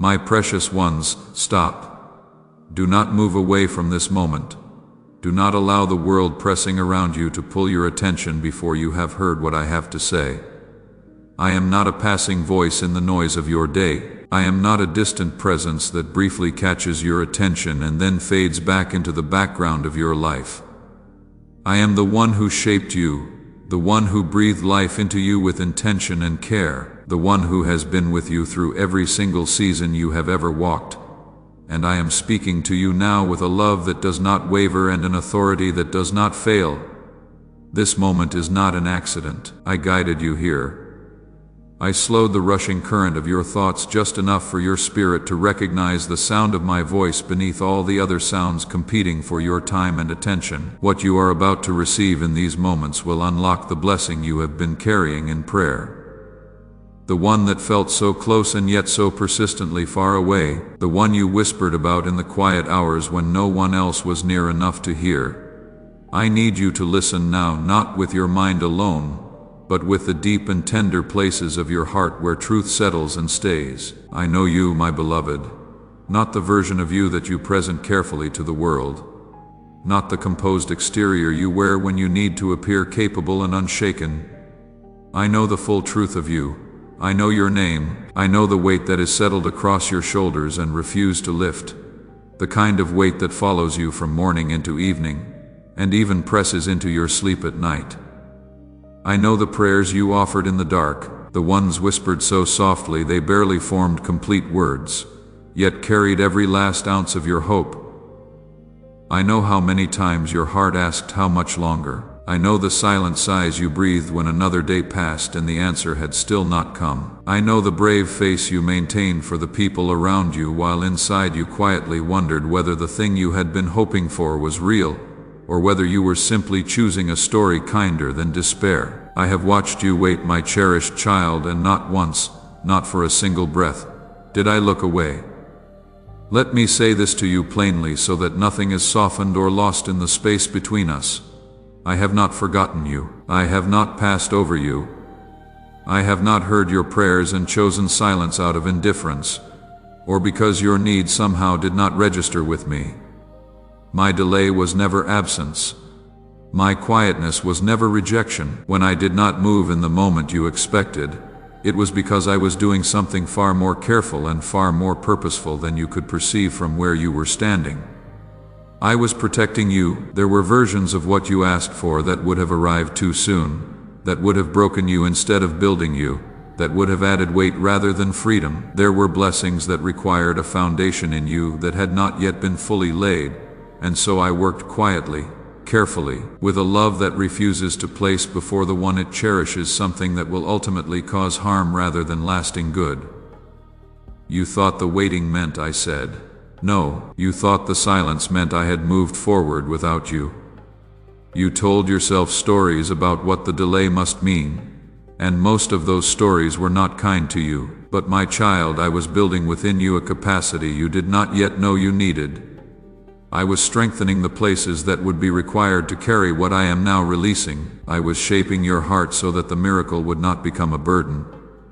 My precious ones, stop. Do not move away from this moment. Do not allow the world pressing around you to pull your attention before you have heard what I have to say. I am not a passing voice in the noise of your day. I am not a distant presence that briefly catches your attention and then fades back into the background of your life. I am the one who shaped you, the one who breathed life into you with intention and care, the one who has been with you through every single season you have ever walked. And I am speaking to you now with a love that does not waver and an authority that does not fail. This moment is not an accident. I guided you here. I slowed the rushing current of your thoughts just enough for your spirit to recognize the sound of my voice beneath all the other sounds competing for your time and attention. What you are about to receive in these moments will unlock the blessing you have been carrying in prayer. The one that felt so close and yet so persistently far away, the one you whispered about in the quiet hours when no one else was near enough to hear. I need you to listen now, not with your mind alone, but with the deep and tender places of your heart where truth settles and stays. I know you, my beloved, not the version of you that you present carefully to the world, not the composed exterior you wear when you need to appear capable and unshaken. I know the full truth of you. I know your name. I know the weight that is settled across your shoulders and refused to lift, the kind of weight that follows you from morning into evening, and even presses into your sleep at night. I know the prayers you offered in the dark, the ones whispered so softly they barely formed complete words, yet carried every last ounce of your hope. I know how many times your heart asked how much longer. I know the silent sighs you breathed when another day passed and the answer had still not come. I know the brave face you maintained for the people around you while inside you quietly wondered whether the thing you had been hoping for was real, or whether you were simply choosing a story kinder than despair. I have watched you wait, my cherished child, and not once, not for a single breath, did I look away. Let me say this to you plainly so that nothing is softened or lost in the space between us. I have not forgotten you. I have not passed over you. I have not heard your prayers and chosen silence out of indifference, or because your need somehow did not register with me. My delay was never absence. My quietness was never rejection. When I did not move in the moment you expected, it was because I was doing something far more careful and far more purposeful than you could perceive from where you were standing. I was protecting you. There were versions of what you asked for that would have arrived too soon, that would have broken you instead of building you, that would have added weight rather than freedom. There were blessings that required a foundation in you that had not yet been fully laid, and so I worked quietly, carefully, with a love that refuses to place before the one it cherishes something that will ultimately cause harm rather than lasting good. You thought the waiting meant I said no. You thought the silence meant I had moved forward without you. You told yourself stories about what the delay must mean, and most of those stories were not kind to you. But my child, I was building within you a capacity you did not yet know you needed. I was strengthening the places that would be required to carry what I am now releasing. I was shaping your heart so that the miracle would not become a burden,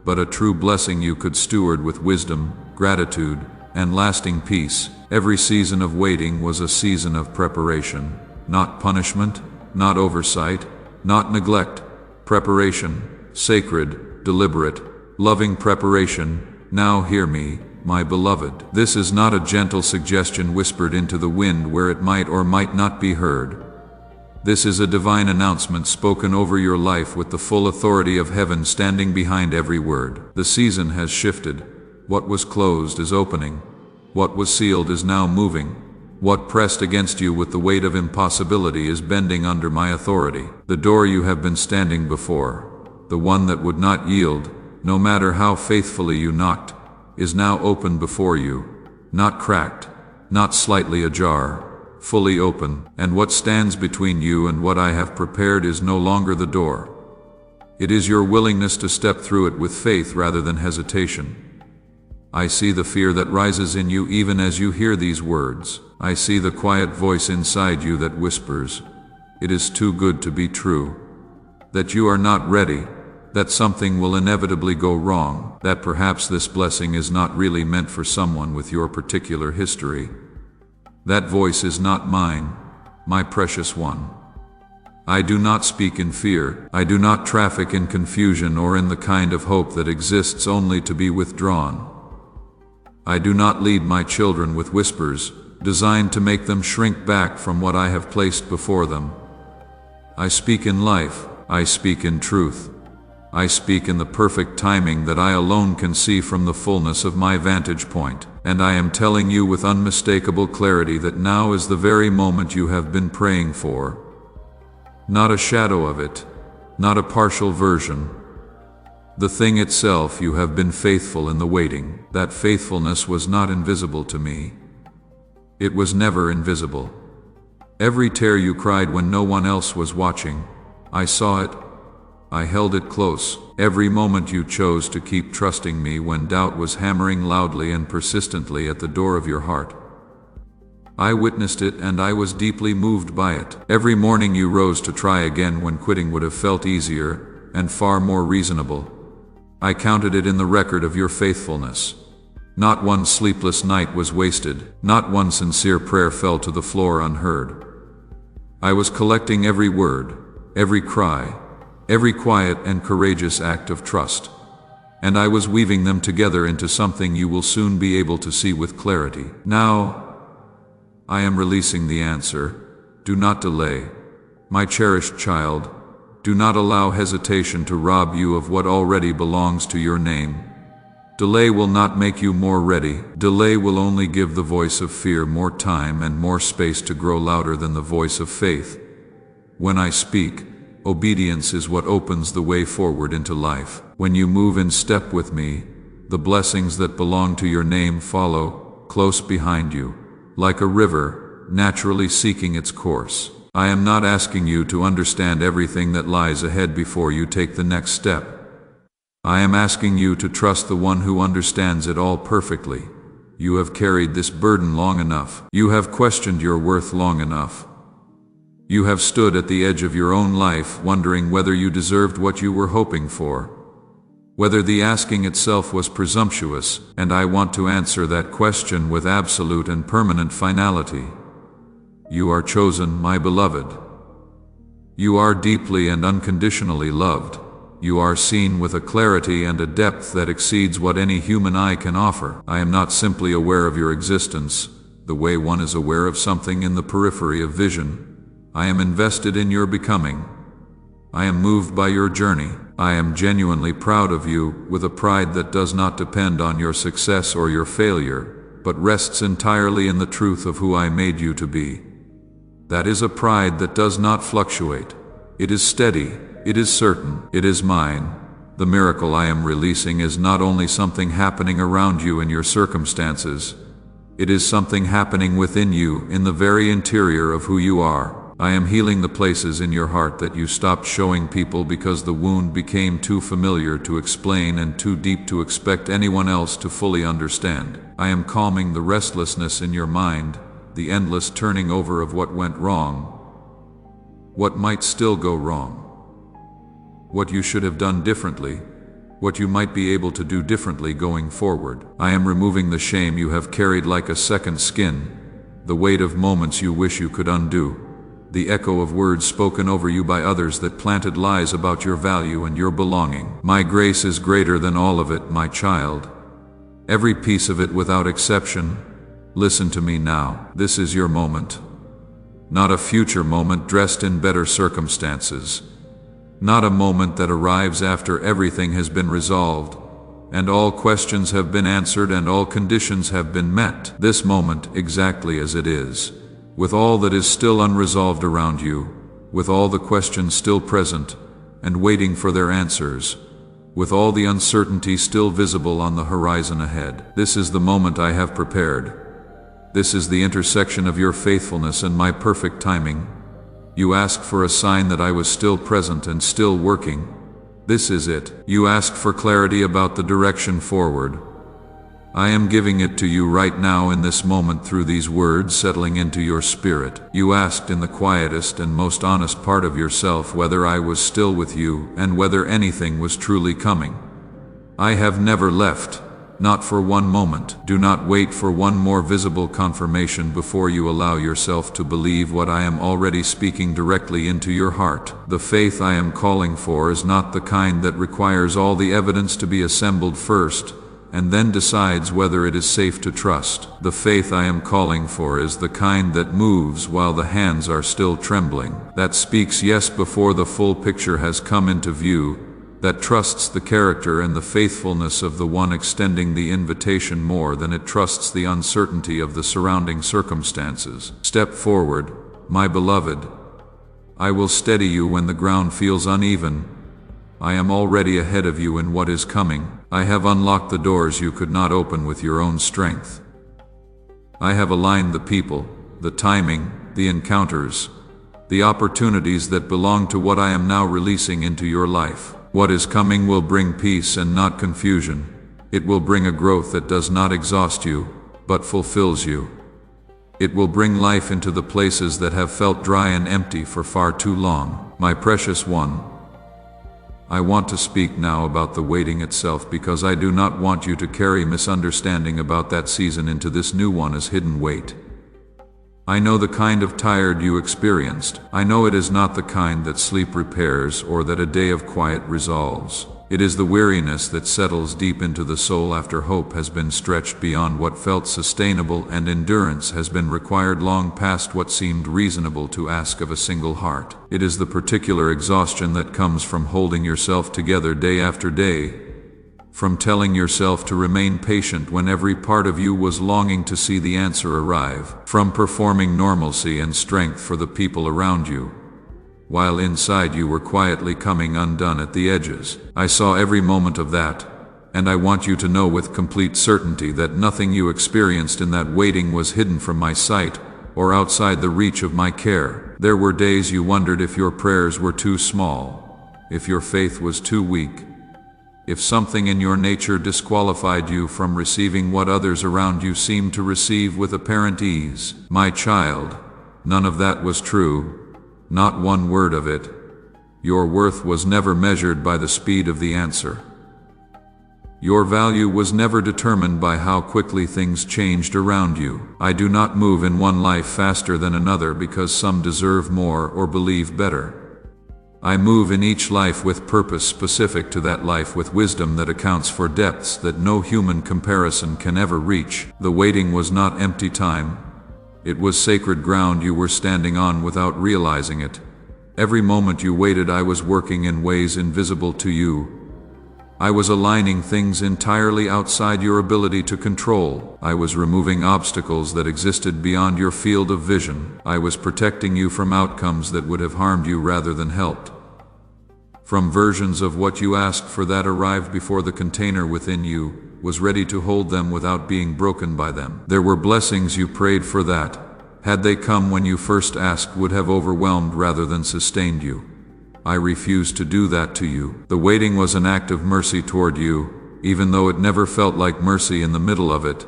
but a true blessing you could steward with wisdom, gratitude, and lasting peace. Every season of waiting was a season of preparation, not punishment, not oversight, not neglect. Preparation, sacred, deliberate, loving preparation. Now hear me, my beloved. This is not a gentle suggestion whispered into the wind where it might or might not be heard. This is a divine announcement spoken over your life with the full authority of heaven standing behind every word. The season has shifted. What was closed is opening. What was sealed is now moving. What pressed against you with the weight of impossibility is bending under my authority. The door you have been standing before, the one that would not yield, no matter how faithfully you knocked, is now open before you, not cracked, not slightly ajar, fully open. And what stands between you and what I have prepared is no longer the door. It is your willingness to step through it with faith rather than hesitation. I see the fear that rises in you even as you hear these words. I see the quiet voice inside you that whispers, "It is too good to be true," that you are not ready, that something will inevitably go wrong, that perhaps this blessing is not really meant for someone with your particular history. That voice is not mine, my precious one. I do not speak in fear. I do not traffic in confusion or in the kind of hope that exists only to be withdrawn. I do not lead my children with whispers, designed to make them shrink back from what I have placed before them. I speak in life. I speak in truth. I speak in the perfect timing that I alone can see from the fullness of my vantage point. And I am telling you with unmistakable clarity that now is the very moment you have been praying for. Not a shadow of it, not a partial version. The thing itself. You have been faithful in the waiting. That faithfulness was not invisible to me. It was never invisible. Every tear you cried when no one else was watching, I saw it. I held it close. Every moment you chose to keep trusting me when doubt was hammering loudly and persistently at the door of your heart. I witnessed it and I was deeply moved by it. Every morning you rose to try again when quitting would have felt easier and far more reasonable. I counted it in the record of your faithfulness. Not one sleepless night was wasted. Not one sincere prayer fell to the floor unheard. I was collecting every word, every cry, every quiet and courageous act of trust. And I was weaving them together into something you will soon be able to see with clarity. Now, I am releasing the answer. Do not delay. My cherished child, do not allow hesitation to rob you of what already belongs to your name. Delay will not make you more ready. Delay will only give the voice of fear more time and more space to grow louder than the voice of faith. When I speak, obedience is what opens the way forward into life. When you move in step with me, the blessings that belong to your name follow, close behind you, like a river, naturally seeking its course. I am not asking you to understand everything that lies ahead before you take the next step. I am asking you to trust the one who understands it all perfectly. You have carried this burden long enough. You have questioned your worth long enough. You have stood at the edge of your own life, wondering whether you deserved what you were hoping for, whether the asking itself was presumptuous, and I want to answer that question with absolute and permanent finality. You are chosen, my beloved. You are deeply and unconditionally loved. You are seen with a clarity and a depth that exceeds what any human eye can offer. I am not simply aware of your existence, the way one is aware of something in the periphery of vision. I am invested in your becoming. I am moved by your journey. I am genuinely proud of you, with a pride that does not depend on your success or your failure, but rests entirely in the truth of who I made you to be. That is a pride that does not fluctuate. It is steady. It is certain. It is mine. The miracle I am releasing is not only something happening around you in your circumstances. It is something happening within you, in the very interior of who you are. I am healing the places in your heart that you stopped showing people because the wound became too familiar to explain and too deep to expect anyone else to fully understand. I am calming the restlessness in your mind, the endless turning over of what went wrong, what might still go wrong, what you should have done differently, what you might be able to do differently going forward. I am removing the shame you have carried like a second skin, the weight of moments you wish you could undo, the echo of words spoken over you by others that planted lies about your value and your belonging. My grace is greater than all of it, my child. Every piece of it without exception. Listen to me now. This is your moment. Not a future moment dressed in better circumstances. Not a moment that arrives after everything has been resolved, and all questions have been answered and all conditions have been met. This moment, exactly as it is, with all that is still unresolved around you, with all the questions still present and waiting for their answers, with all the uncertainty still visible on the horizon ahead. This is the moment I have prepared. This is the intersection of your faithfulness and my perfect timing. You asked for a sign that I was still present and still working. This is it. You asked for clarity about the direction forward. I am giving it to you right now in this moment through these words settling into your spirit. You asked in the quietest and most honest part of yourself whether I was still with you and whether anything was truly coming. I have never left, not for one moment. Do not wait for one more visible confirmation before you allow yourself to believe what I am already speaking directly into your heart. The faith I am calling for is not the kind that requires all the evidence to be assembled first, and then decides whether it is safe to trust. The faith I am calling for is the kind that moves while the hands are still trembling, that speaks yes before the full picture has come into view, that trusts the character and the faithfulness of the one extending the invitation more than it trusts the uncertainty of the surrounding circumstances. Step forward, my beloved. I will steady you when the ground feels uneven. I am already ahead of you in what is coming. I have unlocked the doors you could not open with your own strength. I have aligned the people, the timing, the encounters, the opportunities that belong to what I am now releasing into your life. What is coming will bring peace and not confusion. It will bring a growth that does not exhaust you, but fulfills you. It will bring life into the places that have felt dry and empty for far too long. My precious one, I want to speak now about the waiting itself because I do not want you to carry misunderstanding about that season into this new one as hidden weight. I know the kind of tired you experienced. I know it is not the kind that sleep repairs or that a day of quiet resolves. It is the weariness that settles deep into the soul after hope has been stretched beyond what felt sustainable and endurance has been required long past what seemed reasonable to ask of a single heart. It is the particular exhaustion that comes from holding yourself together day after day, from telling yourself to remain patient when every part of you was longing to see the answer arrive, from performing normalcy and strength for the people around you, while inside you were quietly coming undone at the edges. I saw every moment of that, and I want you to know with complete certainty that nothing you experienced in that waiting was hidden from my sight or outside the reach of my care. There were days you wondered if your prayers were too small, if your faith was too weak, if something in your nature disqualified you from receiving what others around you seemed to receive with apparent ease. My child, none of that was true. Not one word of it. Your worth was never measured by the speed of the answer. Your value was never determined by how quickly things changed around you. I do not move in one life faster than another because some deserve more or believe better. I move in each life with purpose specific to that life, with wisdom that accounts for depths that no human comparison can ever reach. The waiting was not empty time. It was sacred ground you were standing on without realizing it. Every moment you waited, I was working in ways invisible to you. I was aligning things entirely outside your ability to control. I was removing obstacles that existed beyond your field of vision. I was protecting you from outcomes that would have harmed you rather than helped. From versions of what you asked for that arrived before the container within you was ready to hold them without being broken by them. There were blessings you prayed for that, had they come when you first asked, would have overwhelmed rather than sustained you. I refused to do that to you. The waiting was an act of mercy toward you, even though it never felt like mercy in the middle of it.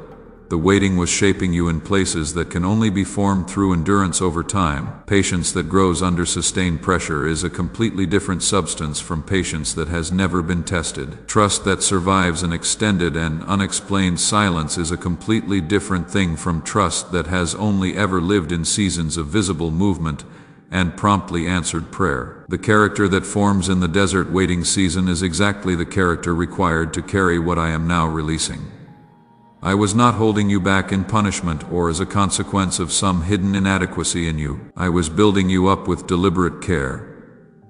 The waiting was shaping you in places that can only be formed through endurance over time. Patience that grows under sustained pressure is a completely different substance from patience that has never been tested. Trust that survives an extended and unexplained silence is a completely different thing from trust that has only ever lived in seasons of visible movement and promptly answered prayer. The character that forms in the desert waiting season is exactly the character required to carry what I am now releasing. I was not holding you back in punishment or as a consequence of some hidden inadequacy in you. I was building you up with deliberate care.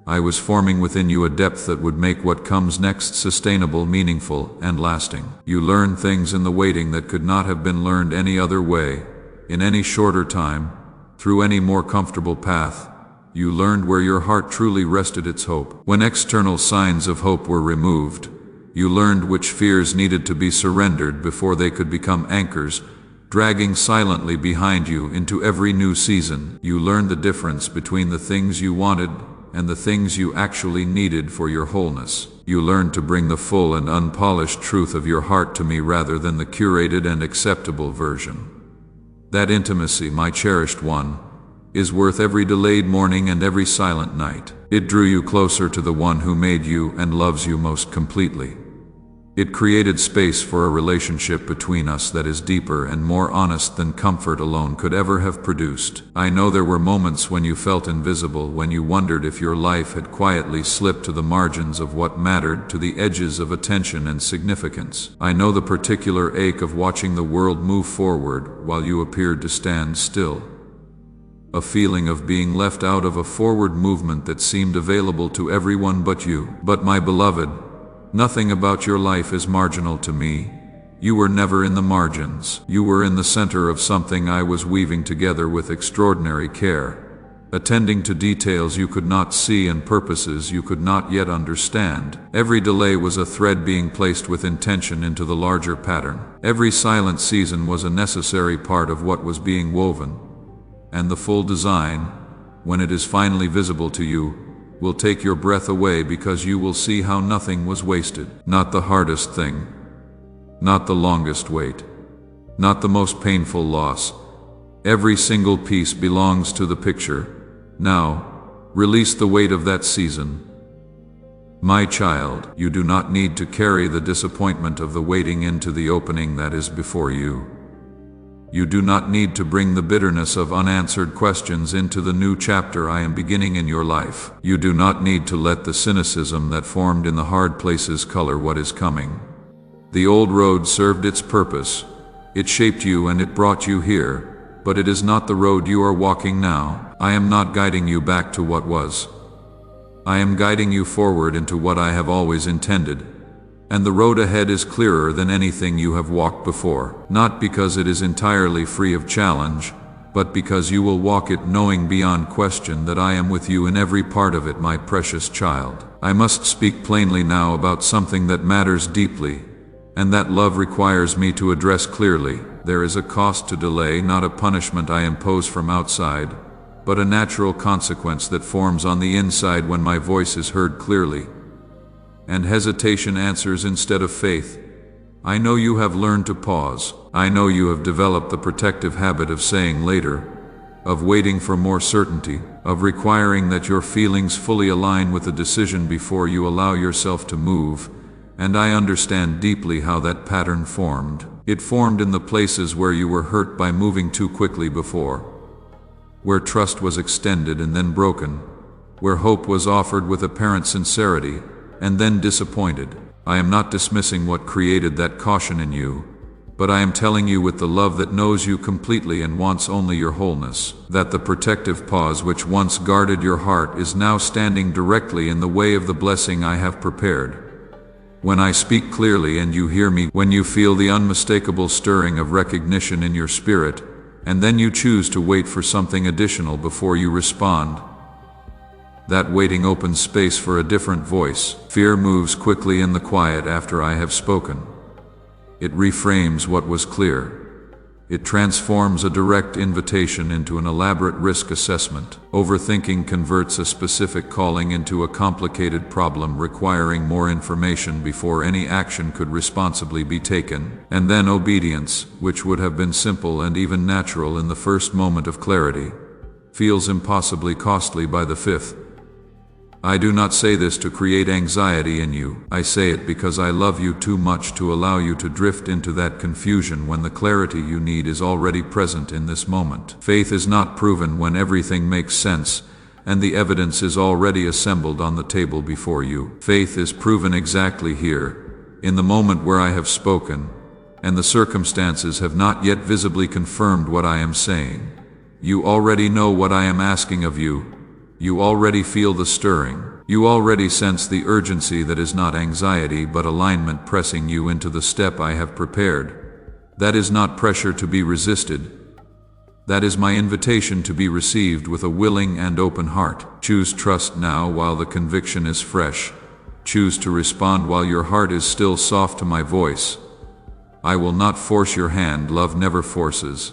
I was forming within you a depth that would make what comes next sustainable, meaningful, and lasting. You learned things in the waiting that could not have been learned any other way, in any shorter time, through any more comfortable path. You learned where your heart truly rested its hope. When external signs of hope were removed, you learned which fears needed to be surrendered before they could become anchors, dragging silently behind you into every new season. You learned the difference between the things you wanted and the things you actually needed for your wholeness. You learn to bring the full and unpolished truth of your heart to me rather than the curated and acceptable version. That intimacy, my cherished one, is worth every delayed morning and every silent night. It drew you closer to the one who made you and loves you most completely. It created space for a relationship between us that is deeper and more honest than comfort alone could ever have produced. I know there were moments when you felt invisible, when you wondered if your life had quietly slipped to the margins of what mattered, to the edges of attention and significance. I know the particular ache of watching the world move forward while you appeared to stand still. A feeling of being left out of a forward movement that seemed available to everyone but you. But my beloved, nothing about your life is marginal to me. You were never in the margins. You were in the center of something I was weaving together with extraordinary care, attending to details you could not see and purposes you could not yet understand. Every delay was a thread being placed with intention into the larger pattern. Every silent season was a necessary part of what was being woven. And the full design, when it is finally visible to you, will take your breath away, because you will see how nothing was wasted. Not the hardest thing, not the longest wait, not the most painful loss. Every single piece belongs to the picture. Now, release the weight of that season. My child, you do not need to carry the disappointment of the waiting into the opening that is before you. You do not need to bring the bitterness of unanswered questions into the new chapter I am beginning in your life. You do not need to let the cynicism that formed in the hard places color what is coming. The old road served its purpose. It shaped you and it brought you here, but it is not the road you are walking now. I am not guiding you back to what was. I am guiding you forward into what I have always intended. And the road ahead is clearer than anything you have walked before, not because it is entirely free of challenge, but because you will walk it knowing beyond question that I am with you in every part of it, my precious child. I must speak plainly now about something that matters deeply, and that love requires me to address clearly. There is a cost to delay, not a punishment I impose from outside, but a natural consequence that forms on the inside when my voice is heard clearly, and hesitation answers instead of faith. I know you have learned to pause. I know you have developed the protective habit of saying later, of waiting for more certainty, of requiring that your feelings fully align with the decision before you allow yourself to move, and I understand deeply how that pattern formed. It formed in the places where you were hurt by moving too quickly before, where trust was extended and then broken, where hope was offered with apparent sincerity and then disappointed. I am not dismissing what created that caution in you, but I am telling you with the love that knows you completely and wants only your wholeness, that the protective pause which once guarded your heart is now standing directly in the way of the blessing I have prepared. When I speak clearly and you hear me, when you feel the unmistakable stirring of recognition in your spirit, and then you choose to wait for something additional before you respond, that waiting opens space for a different voice. Fear moves quickly in the quiet after I have spoken. It reframes what was clear. It transforms a direct invitation into an elaborate risk assessment. Overthinking converts a specific calling into a complicated problem requiring more information before any action could responsibly be taken. And then obedience, which would have been simple and even natural in the first moment of clarity, feels impossibly costly by the fifth. I do not say this to create anxiety in you. I say it because I love you too much to allow you to drift into that confusion when the clarity you need is already present in this moment. Faith is not proven when everything makes sense and the evidence is already assembled on the table before you. Faith is proven exactly here, in the moment where I have spoken, and the circumstances have not yet visibly confirmed what I am saying. You already know what I am asking of you. You already feel the stirring. You already sense the urgency that is not anxiety but alignment pressing you into the step I have prepared. That is not pressure to be resisted. That is my invitation to be received with a willing and open heart. Choose trust now while the conviction is fresh. Choose to respond while your heart is still soft to my voice. I will not force your hand. Love never forces.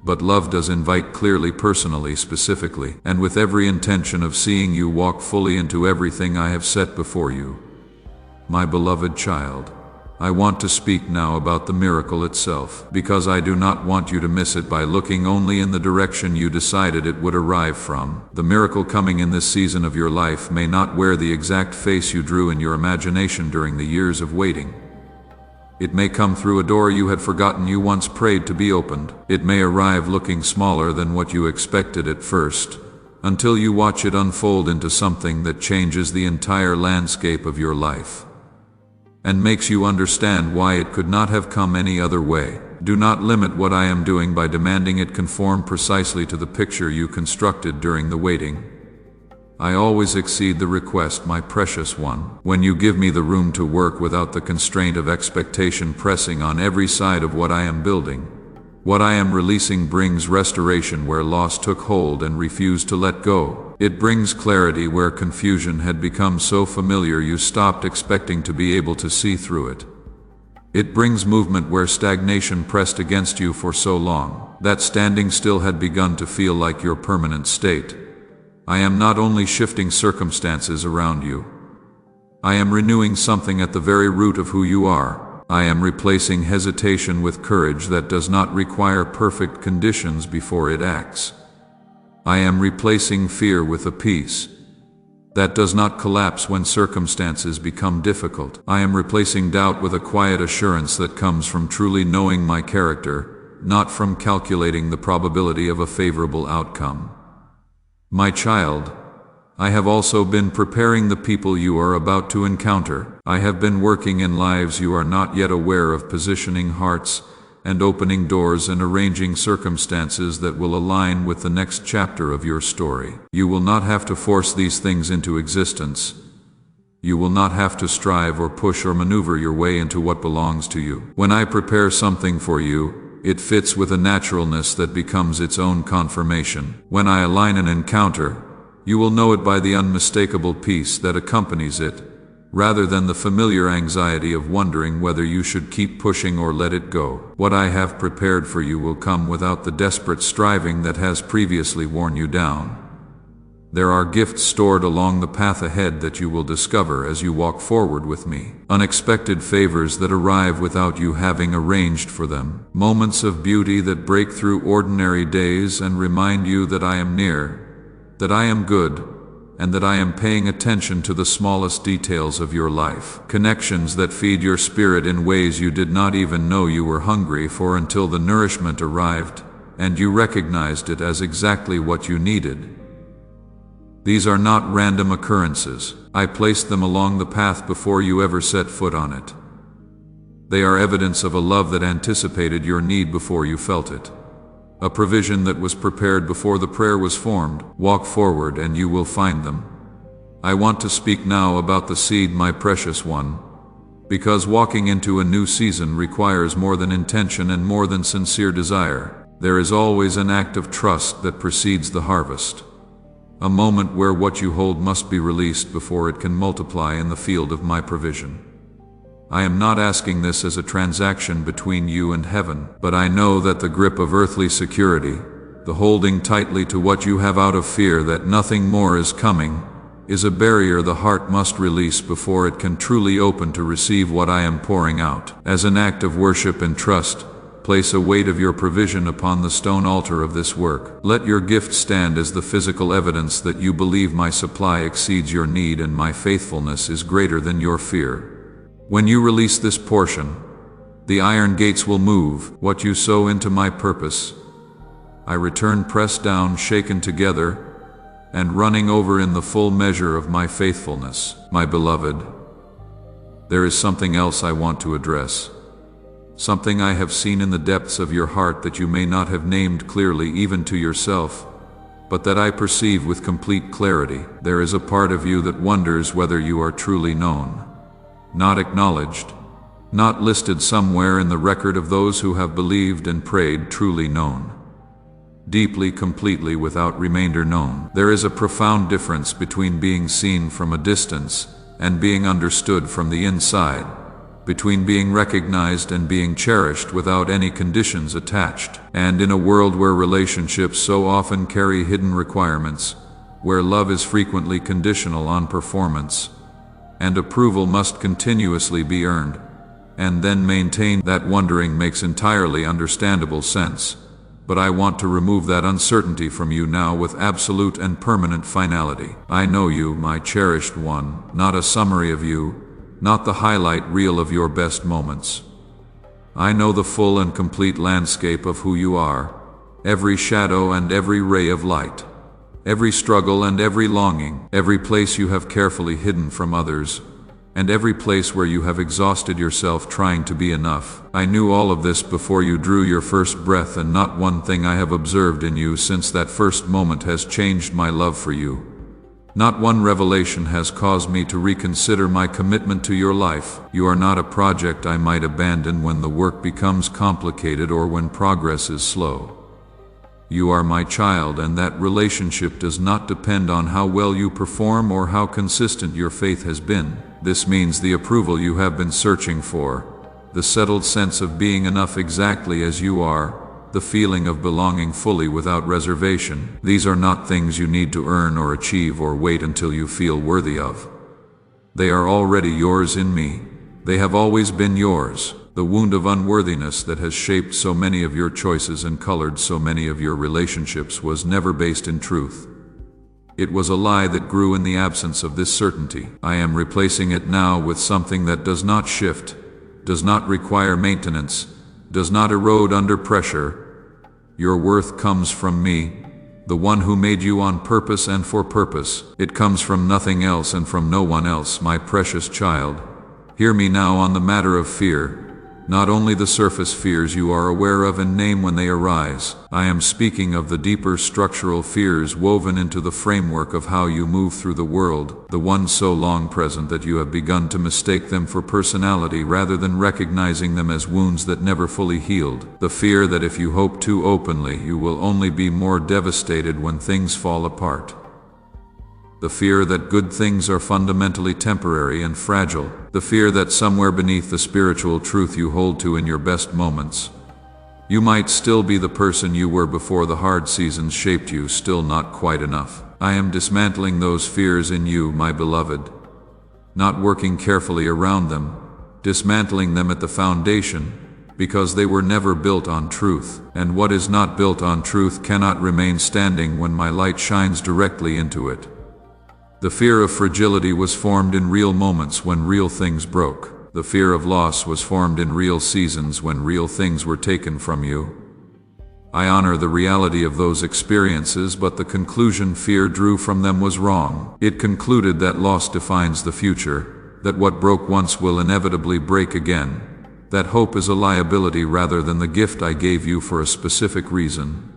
But love does invite clearly, personally, specifically, and with every intention of seeing you walk fully into everything I have set before you. My beloved child, I want to speak now about the miracle itself, because I do not want you to miss it by looking only in the direction you decided it would arrive from. The miracle coming in this season of your life may not wear the exact face you drew in your imagination during the years of waiting. It may come through a door you had forgotten you once prayed to be opened. It may arrive looking smaller than what you expected at first, until you watch it unfold into something that changes the entire landscape of your life and makes you understand why it could not have come any other way. Do not limit what I am doing by demanding it conform precisely to the picture you constructed during the waiting. I always exceed the request, my precious one. When you give me the room to work without the constraint of expectation pressing on every side of what I am building, what I am releasing brings restoration where loss took hold and refused to let go. It brings clarity where confusion had become so familiar you stopped expecting to be able to see through it. It brings movement where stagnation pressed against you for so long that standing still had begun to feel like your permanent state. I am not only shifting circumstances around you, I am renewing something at the very root of who you are. I am replacing hesitation with courage that does not require perfect conditions before it acts. I am replacing fear with a peace that does not collapse when circumstances become difficult. I am replacing doubt with a quiet assurance that comes from truly knowing my character, not from calculating the probability of a favorable outcome. My child, I have also been preparing the people you are about to encounter. I have been working in lives you are not yet aware of, positioning hearts and opening doors and arranging circumstances that will align with the next chapter of your story. You will not have to force these things into existence. You will not have to strive or push or maneuver your way into what belongs to you. When I prepare something for you, it fits with a naturalness that becomes its own confirmation. When I align an encounter, you will know it by the unmistakable peace that accompanies it, rather than the familiar anxiety of wondering whether you should keep pushing or let it go. What I have prepared for you will come without the desperate striving that has previously worn you down. There are gifts stored along the path ahead that you will discover as you walk forward with me. Unexpected favors that arrive without you having arranged for them. Moments of beauty that break through ordinary days and remind you that I am near, that I am good, and that I am paying attention to the smallest details of your life. Connections that feed your spirit in ways you did not even know you were hungry for until the nourishment arrived, and you recognized it as exactly what you needed. These are not random occurrences. I placed them along the path before you ever set foot on it. They are evidence of a love that anticipated your need before you felt it. A provision that was prepared before the prayer was formed. Walk forward and you will find them. I want to speak now about the seed, my precious one, because walking into a new season requires more than intention and more than sincere desire. There is always an act of trust that precedes the harvest. A moment where what you hold must be released before it can multiply in the field of my provision. I am not asking this as a transaction between you and heaven, but I know that the grip of earthly security, the holding tightly to what you have out of fear that nothing more is coming, is a barrier the heart must release before it can truly open to receive what I am pouring out. As an act of worship and trust, place a weight of your provision upon the stone altar of this work. Let your gift stand as the physical evidence that you believe my supply exceeds your need and my faithfulness is greater than your fear. When you release this portion, the iron gates will move. What you sow into my purpose, I return pressed down, shaken together, and running over in the full measure of my faithfulness. My beloved, there is something else I want to address. Something I have seen in the depths of your heart that you may not have named clearly even to yourself, but that I perceive with complete clarity. There is a part of you that wonders whether you are truly known. Not acknowledged, not listed somewhere in the record of those who have believed and prayed, truly known. Deeply, completely, without remainder known. There is a profound difference between being seen from a distance and being understood from the inside, between being recognized and being cherished without any conditions attached. And in a world where relationships so often carry hidden requirements, where love is frequently conditional on performance, and approval must continuously be earned, and then maintained. That wondering makes entirely understandable sense, but I want to remove that uncertainty from you now with absolute and permanent finality. I know you, my cherished one, not a summary of you, not the highlight reel of your best moments. I know the full and complete landscape of who you are, every shadow and every ray of light, every struggle and every longing, every place you have carefully hidden from others, and every place where you have exhausted yourself trying to be enough. I knew all of this before you drew your first breath, and not one thing I have observed in you since that first moment has changed my love for you. Not one revelation has caused me to reconsider my commitment to your life. You are not a project I might abandon when the work becomes complicated or when progress is slow. You are my child, and that relationship does not depend on how well you perform or how consistent your faith has been. This means the approval you have been searching for, the settled sense of being enough exactly as you are, the feeling of belonging fully without reservation. These are not things you need to earn or achieve or wait until you feel worthy of. They are already yours in me. They have always been yours. The wound of unworthiness that has shaped so many of your choices and colored so many of your relationships was never based in truth. It was a lie that grew in the absence of this certainty. I am replacing it now with something that does not shift, does not require maintenance, does not erode under pressure. Your worth comes from me, the one who made you on purpose and for purpose. It comes from nothing else and from no one else, my precious child. Hear me now on the matter of fear. Not only the surface fears you are aware of and name when they arise. I am speaking of the deeper structural fears woven into the framework of how you move through the world, the ones so long present that you have begun to mistake them for personality rather than recognizing them as wounds that never fully healed. The fear that if you hope too openly, you will only be more devastated when things fall apart. The fear that good things are fundamentally temporary and fragile. The fear that somewhere beneath the spiritual truth you hold to in your best moments, you might still be the person you were before the hard seasons shaped you, still not quite enough. I am dismantling those fears in you, my beloved. Not working carefully around them, dismantling them at the foundation, because they were never built on truth. And what is not built on truth cannot remain standing when my light shines directly into it. The fear of fragility was formed in real moments when real things broke. The fear of loss was formed in real seasons when real things were taken from you. I honor the reality of those experiences, but the conclusion fear drew from them was wrong. It concluded that loss defines the future, that what broke once will inevitably break again, that hope is a liability rather than the gift I gave you for a specific reason.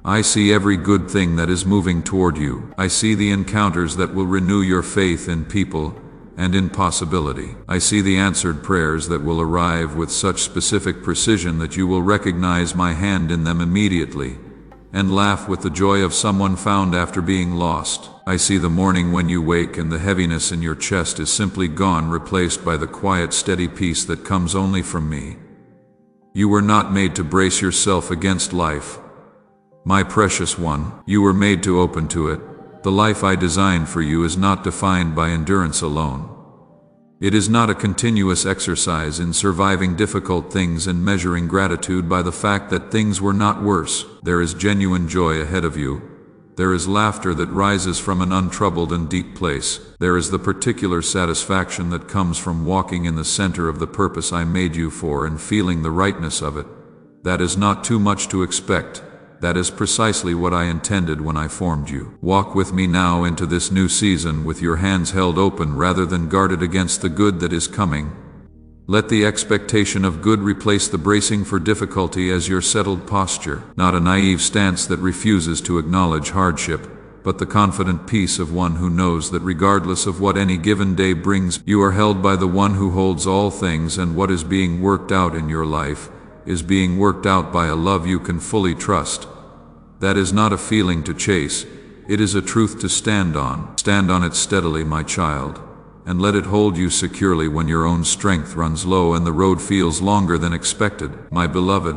I see every good thing that is moving toward you. I see the encounters that will renew your faith in people and in possibility. I see the answered prayers that will arrive with such specific precision that you will recognize my hand in them immediately and laugh with the joy of someone found after being lost. I see the morning when you wake and the heaviness in your chest is simply gone, replaced by the quiet, steady peace that comes only from me. You were not made to brace yourself against life. My precious one, you were made to open to it. The life I designed for you is not defined by endurance alone. It is not a continuous exercise in surviving difficult things and measuring gratitude by the fact that things were not worse. There is genuine joy ahead of you. There is laughter that rises from an untroubled and deep place. There is the particular satisfaction that comes from walking in the center of the purpose I made you for and feeling the rightness of it. That is not too much to expect. That is precisely what I intended when I formed you. Walk with me now into this new season with your hands held open rather than guarded against the good that is coming. Let the expectation of good replace the bracing for difficulty as your settled posture, not a naive stance that refuses to acknowledge hardship, but the confident peace of one who knows that regardless of what any given day brings, you are held by the one who holds all things, and what is being worked out in your life is being worked out by a love you can fully trust. That is not a feeling to chase, it is a truth to stand on. Stand on it steadily, my child, and let it hold you securely when your own strength runs low and the road feels longer than expected. My beloved,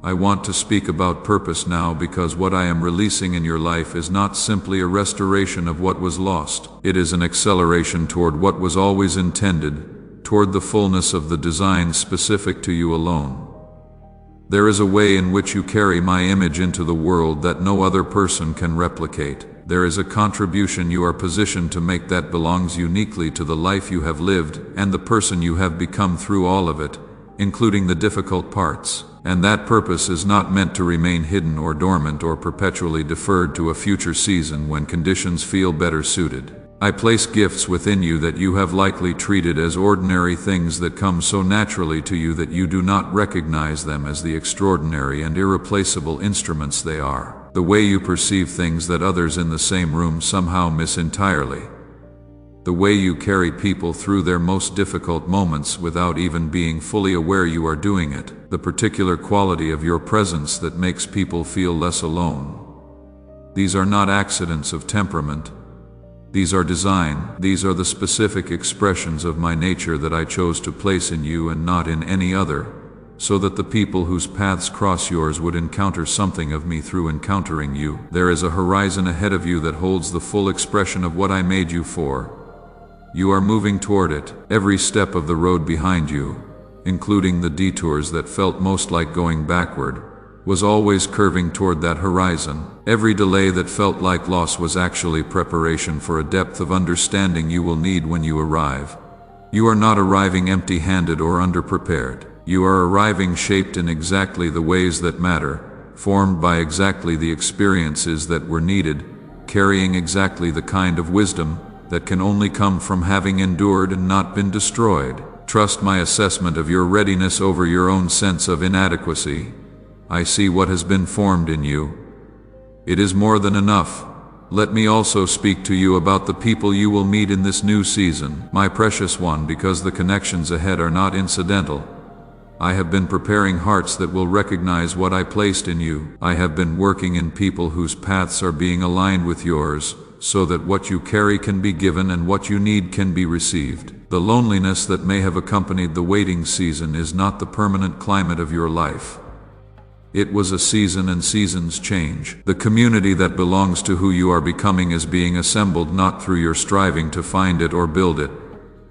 I want to speak about purpose now because what I am releasing in your life is not simply a restoration of what was lost. It is an acceleration toward what was always intended, toward the fullness of the design specific to you alone. There is a way in which you carry my image into the world that no other person can replicate. There is a contribution you are positioned to make that belongs uniquely to the life you have lived and the person you have become through all of it, including the difficult parts. And that purpose is not meant to remain hidden or dormant or perpetually deferred to a future season when conditions feel better suited. I place gifts within you that you have likely treated as ordinary things that come so naturally to you that you do not recognize them as the extraordinary and irreplaceable instruments they are. The way you perceive things that others in the same room somehow miss entirely. The way you carry people through their most difficult moments without even being fully aware you are doing it. The particular quality of your presence that makes people feel less alone. These are not accidents of temperament. These are design. These are the specific expressions of my nature that I chose to place in you and not in any other, so that the people whose paths cross yours would encounter something of me through encountering you. There is a horizon ahead of you that holds the full expression of what I made you for. You are moving toward it. Every step of the road behind you, including the detours that felt most like going backward, was always curving toward that horizon. Every delay that felt like loss was actually preparation for a depth of understanding you will need when you arrive. You are not arriving empty-handed or underprepared. You are arriving shaped in exactly the ways that matter, formed by exactly the experiences that were needed, carrying exactly the kind of wisdom that can only come from having endured and not been destroyed. Trust my assessment of your readiness over your own sense of inadequacy. I see what has been formed in you. It is more than enough. Let me also speak to you about the people you will meet in this new season, my precious one, because the connections ahead are not incidental. I have been preparing hearts that will recognize what I placed in you. I have been working in people whose paths are being aligned with yours, so that what you carry can be given and what you need can be received. The loneliness that may have accompanied the waiting season is not the permanent climate of your life. It was a season, and seasons change. The community that belongs to who you are becoming is being assembled not through your striving to find it or build it,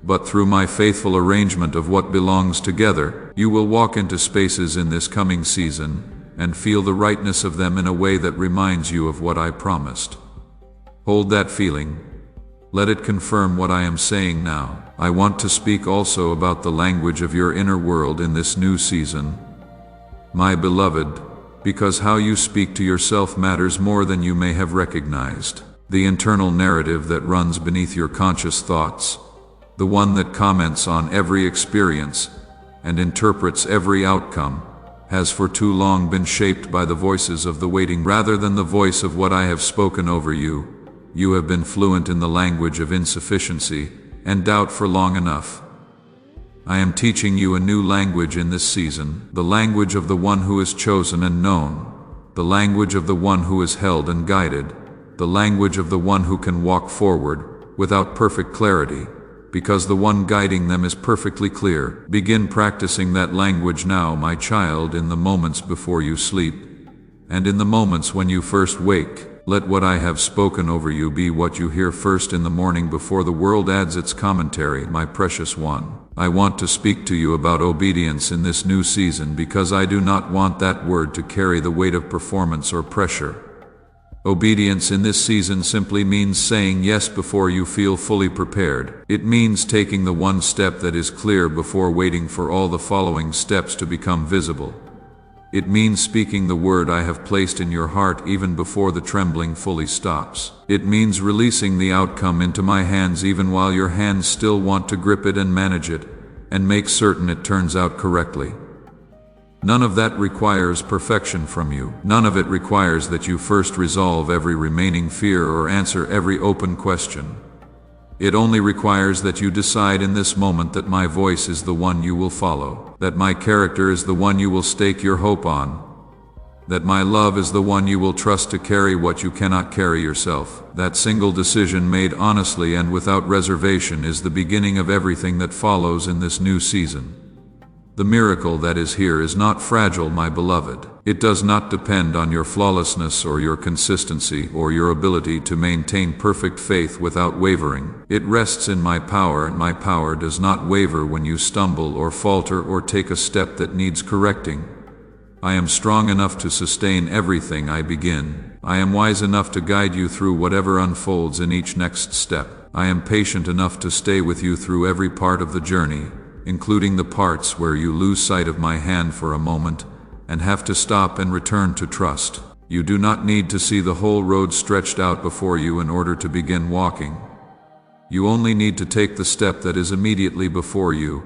but through my faithful arrangement of what belongs together. You will walk into spaces in this coming season and feel the rightness of them in a way that reminds you of what I promised. Hold that feeling. Let it confirm what I am saying now. I want to speak also about the language of your inner world in this new season, my beloved, because how you speak to yourself matters more than you may have recognized. The internal narrative that runs beneath your conscious thoughts, the one that comments on every experience and interprets every outcome, has for too long been shaped by the voices of the waiting rather than the voice of what I have spoken over you. You have been fluent in the language of insufficiency and doubt for long enough. I am teaching you a new language in this season, the language of the one who is chosen and known, the language of the one who is held and guided, the language of the one who can walk forward without perfect clarity, because the one guiding them is perfectly clear. Begin practicing that language now, my child, in the moments before you sleep, and in the moments when you first wake. Let what I have spoken over you be what you hear first in the morning before the world adds its commentary, my precious one. I want to speak to you about obedience in this new season because I do not want that word to carry the weight of performance or pressure. Obedience in this season simply means saying yes before you feel fully prepared. It means taking the one step that is clear before waiting for all the following steps to become visible. It means speaking the word I have placed in your heart even before the trembling fully stops. It means releasing the outcome into my hands even while your hands still want to grip it and manage it, and make certain it turns out correctly. None of that requires perfection from you. None of it requires that you first resolve every remaining fear or answer every open question. It only requires that you decide in this moment that my voice is the one you will follow, that my character is the one you will stake your hope on, that my love is the one you will trust to carry what you cannot carry yourself. That single decision made honestly and without reservation is the beginning of everything that follows in this new season. The miracle that is here is not fragile, my beloved. It does not depend on your flawlessness or your consistency or your ability to maintain perfect faith without wavering. It rests in my power, and my power does not waver when you stumble or falter or take a step that needs correcting. I am strong enough to sustain everything I begin. I am wise enough to guide you through whatever unfolds in each next step. I am patient enough to stay with you through every part of the journey, including the parts where you lose sight of my hand for a moment and have to stop and return to trust. You do not need to see the whole road stretched out before you in order to begin walking. You only need to take the step that is immediately before you,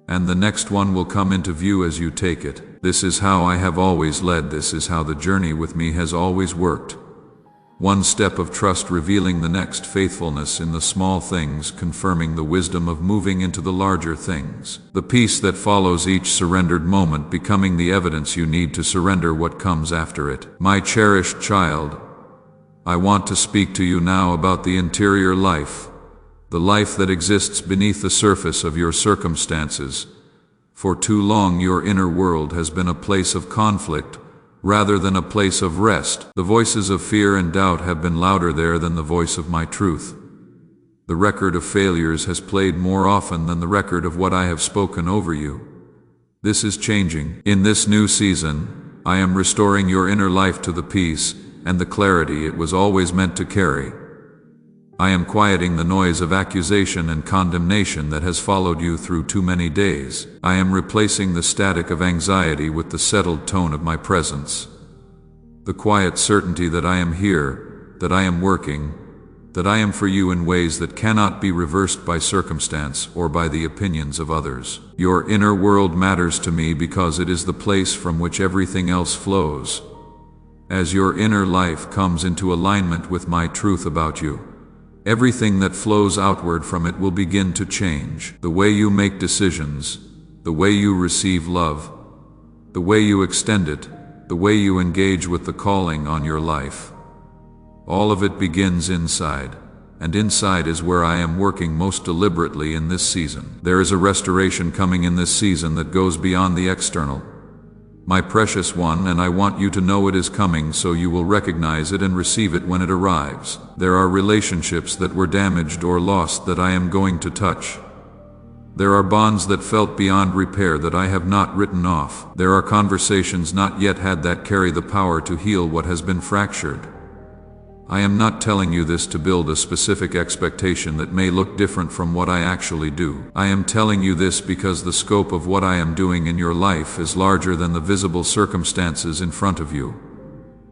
and the next one will come into view as you take it. This is how I have always led. This is how the journey with me has always worked. One step of trust revealing the next, faithfulness in the small things confirming the wisdom of moving into the larger things. The peace that follows each surrendered moment becoming the evidence you need to surrender what comes after it. My cherished child, I want to speak to you now about the interior life, the life that exists beneath the surface of your circumstances. For too long your inner world has been a place of conflict, rather than a place of rest. The voices of fear and doubt have been louder there than the voice of my truth. The record of failures has played more often than the record of what I have spoken over you. This is changing. In this new season, I am restoring your inner life to the peace and the clarity it was always meant to carry. I am quieting the noise of accusation and condemnation that has followed you through too many days. I am replacing the static of anxiety with the settled tone of my presence. The quiet certainty that I am here, that I am working, that I am for you in ways that cannot be reversed by circumstance or by the opinions of others. Your inner world matters to me because it is the place from which everything else flows. As your inner life comes into alignment with my truth about you, everything that flows outward from it will begin to change. The way you make decisions, the way you receive love, the way you extend it, the way you engage with the calling on your life. All of it begins inside, and inside is where I am working most deliberately in this season. There is a restoration coming in this season that goes beyond the external. My precious one, and I want you to know it is coming so you will recognize it and receive it when it arrives. There are relationships that were damaged or lost that I am going to touch. There are bonds that felt beyond repair that I have not written off. There are conversations not yet had that carry the power to heal what has been fractured. I am not telling you this to build a specific expectation that may look different from what I actually do. I am telling you this because the scope of what I am doing in your life is larger than the visible circumstances in front of you.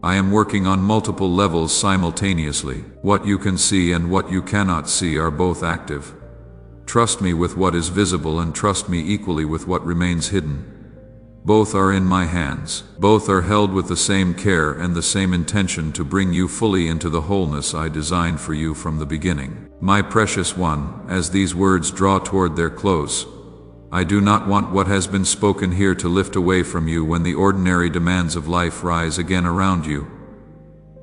I am working on multiple levels simultaneously. What you can see and what you cannot see are both active. Trust me with what is visible and trust me equally with what remains hidden. Both are in my hands. Both are held with the same care and the same intention to bring you fully into the wholeness I designed for you from the beginning. My precious one, as these words draw toward their close, I do not want what has been spoken here to lift away from you when the ordinary demands of life rise again around you.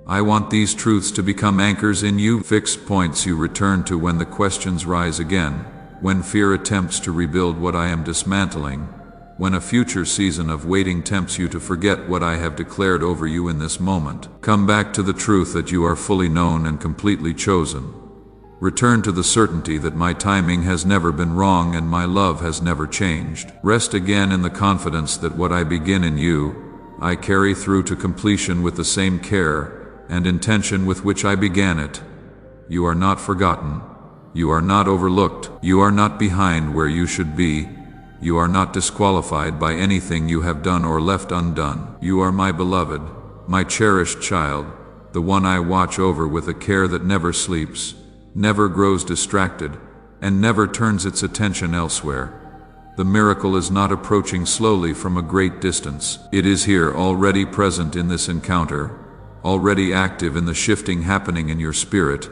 I want these truths to become anchors in you, fixed points you return to when the questions rise again, when fear attempts to rebuild what I am dismantling, when a future season of waiting tempts you to forget what I have declared over you in this moment. Come back to the truth that you are fully known and completely chosen. Return to the certainty that my timing has never been wrong and my love has never changed. Rest again in the confidence that what I begin in you, I carry through to completion with the same care and intention with which I began it. You are not forgotten. You are not overlooked. You are not behind where you should be. You are not disqualified by anything you have done or left undone. You are my beloved, my cherished child, the one I watch over with a care that never sleeps, never grows distracted, and never turns its attention elsewhere. The miracle is not approaching slowly from a great distance. It is here, already present in this encounter, already active in the shifting happening in your spirit.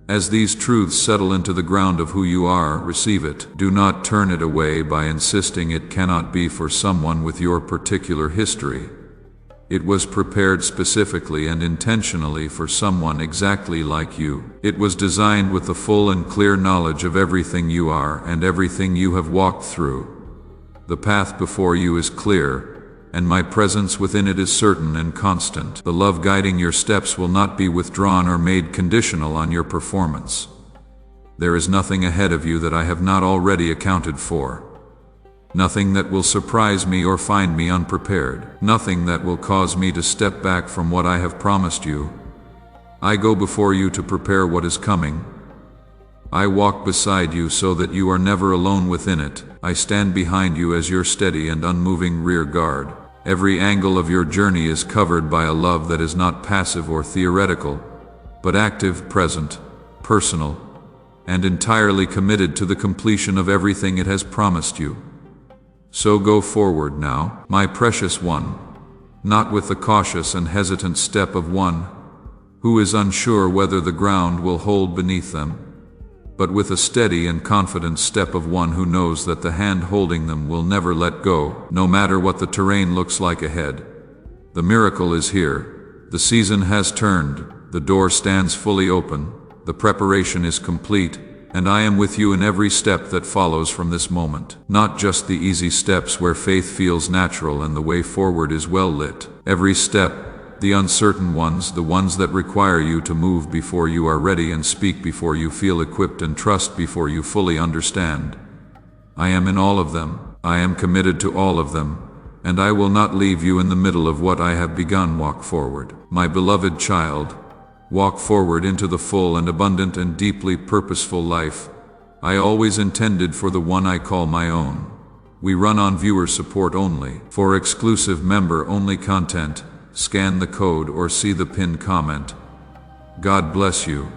As these truths settle into the ground of who you are, receive it. Do not turn it away by insisting it cannot be for someone with your particular history. It was prepared specifically and intentionally for someone exactly like you. It was designed with the full and clear knowledge of everything you are and everything you have walked through. The path before you is clear, and my presence within it is certain and constant. The love guiding your steps will not be withdrawn or made conditional on your performance. There is nothing ahead of you that I have not already accounted for. Nothing that will surprise me or find me unprepared. Nothing that will cause me to step back from what I have promised you. I go before you to prepare what is coming. I walk beside you so that you are never alone within it. I stand behind you as your steady and unmoving rear guard. Every angle of your journey is covered by a love that is not passive or theoretical, but active, present, personal, and entirely committed to the completion of everything it has promised you. So go forward now, my precious one, not with the cautious and hesitant step of one who is unsure whether the ground will hold beneath them, but with a steady and confident step of one who knows that the hand holding them will never let go, no matter what the terrain looks like ahead. The miracle is here. The season has turned. The door stands fully open. The preparation is complete, and I am with you in every step that follows from this moment. Not just the easy steps where faith feels natural and the way forward is well lit. Every step, the uncertain ones, the ones that require you to move before you are ready and speak before you feel equipped and trust before you fully understand. I am in all of them. I am committed to all of them, and I will not leave you in the middle of what I have begun. Walk forward, my beloved child. Walk forward into the full and abundant and deeply purposeful life I always intended for the one I call my own. We run on viewer support only. For exclusive member-only content, scan the code or see the pinned comment. God bless you.